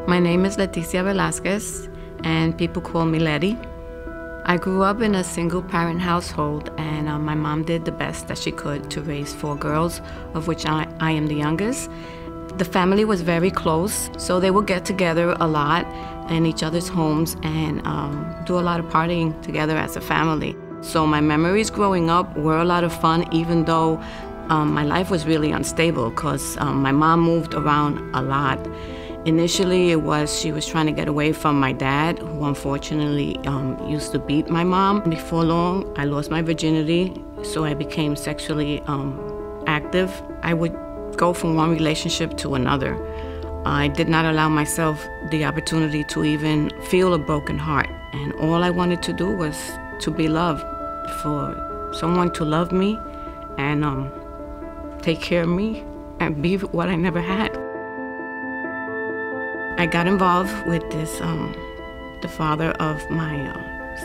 My name is Leticia Velasquez, and people call me Leddy. I grew up in a single-parent household, and my mom did the best that she could to raise 4 girls, of which I am the youngest. The family was very close, so they would get together a lot in each other's homes and do a lot of partying together as a family. So my memories growing up were a lot of fun, even though my life was really unstable because my mom moved around a lot. Initially, she was trying to get away from my dad, who unfortunately used to beat my mom. Before long, I lost my virginity, so I became sexually active. I would go from one relationship to another. I did not allow myself the opportunity to even feel a broken heart. And all I wanted to do was to be loved, for someone to love me and take care of me and be what I never had. I got involved with this, the father of my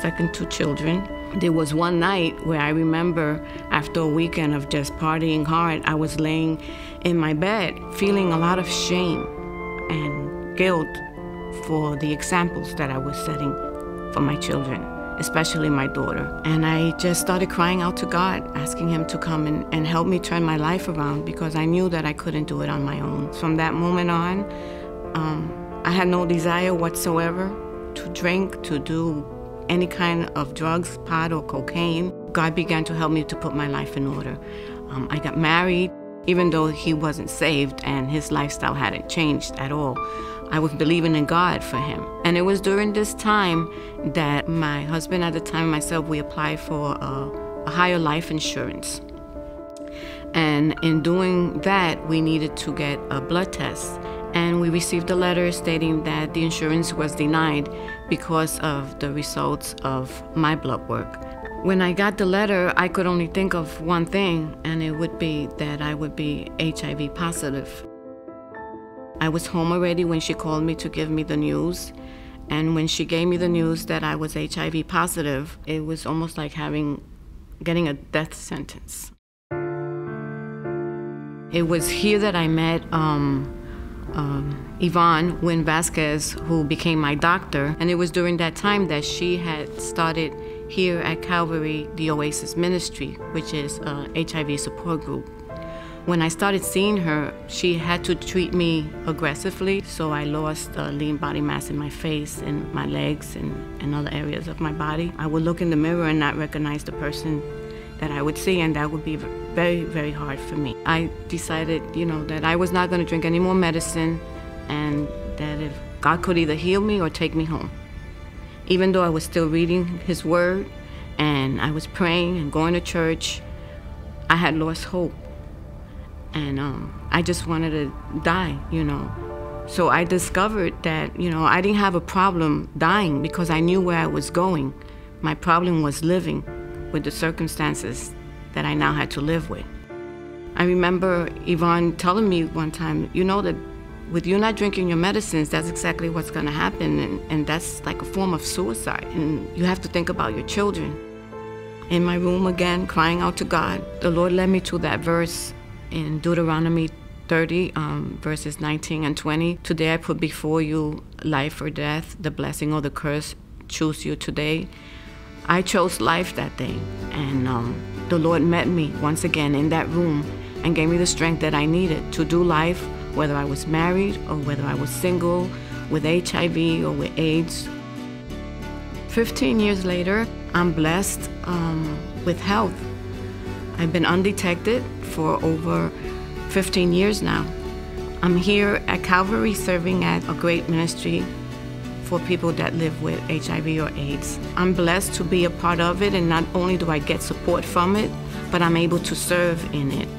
second 2 children. There was one night where I remember after a weekend of just partying hard, I was laying in my bed feeling a lot of shame and guilt for the examples that I was setting for my children, especially my daughter. And I just started crying out to God, asking Him to come and help me turn my life around because I knew that I couldn't do it on my own. From that moment on, I had no desire whatsoever to drink, to do any kind of drugs, pot or cocaine. God began to help me to put my life in order. I got married, even though he wasn't saved and his lifestyle hadn't changed at all. I was believing in God for him. And it was during this time that my husband at the time and myself, we applied for a higher life insurance. And in doing that, we needed to get a blood test. And we received a letter stating that the insurance was denied because of the results of my blood work. When I got the letter, I could only think of one thing, and it would be that I would be HIV positive. I was home already when she called me to give me the news. And when she gave me the news that I was HIV positive, it was almost like getting a death sentence. It was here that I met Yvonne Wynn Vasquez, who became my doctor. And it was during that time that she had started here at Calvary the Oasis Ministry, which is a HIV support group. When I started seeing her, she had to treat me aggressively, so I lost lean body mass in my face and my legs and other areas of my body. I would look in the mirror and not recognize the person that I would see, and that would be very, very hard for me. I decided, that I was not going to drink any more medicine, and that if God could either heal me or take me home. Even though I was still reading His Word, and I was praying and going to church, I had lost hope. And I just wanted to die, So I discovered that, I didn't have a problem dying because I knew where I was going. My problem was living with the circumstances that I now had to live with. I remember Yvonne telling me one time, that with you not drinking your medicines, that's exactly what's gonna happen, and that's like a form of suicide, and you have to think about your children. In my room again, crying out to God, the Lord led me to that verse in Deuteronomy 30, verses 19 and 20. Today I put before you life or death, the blessing or the curse. Choose you today. I chose life that day, and the Lord met me once again in that room and gave me the strength that I needed to do life, whether I was married or whether I was single, with HIV or with AIDS. 15 years later, I'm blessed with health. I've been undetected for over 15 years now. I'm here at Calvary serving at a great ministry for people that live with HIV or AIDS. I'm blessed to be a part of it, and not only do I get support from it, but I'm able to serve in it.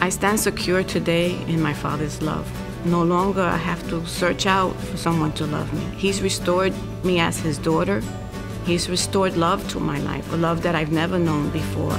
I stand secure today in my Father's love. No longer I have to search out for someone to love me. He's restored me as His daughter. He's restored love to my life, a love that I've never known before.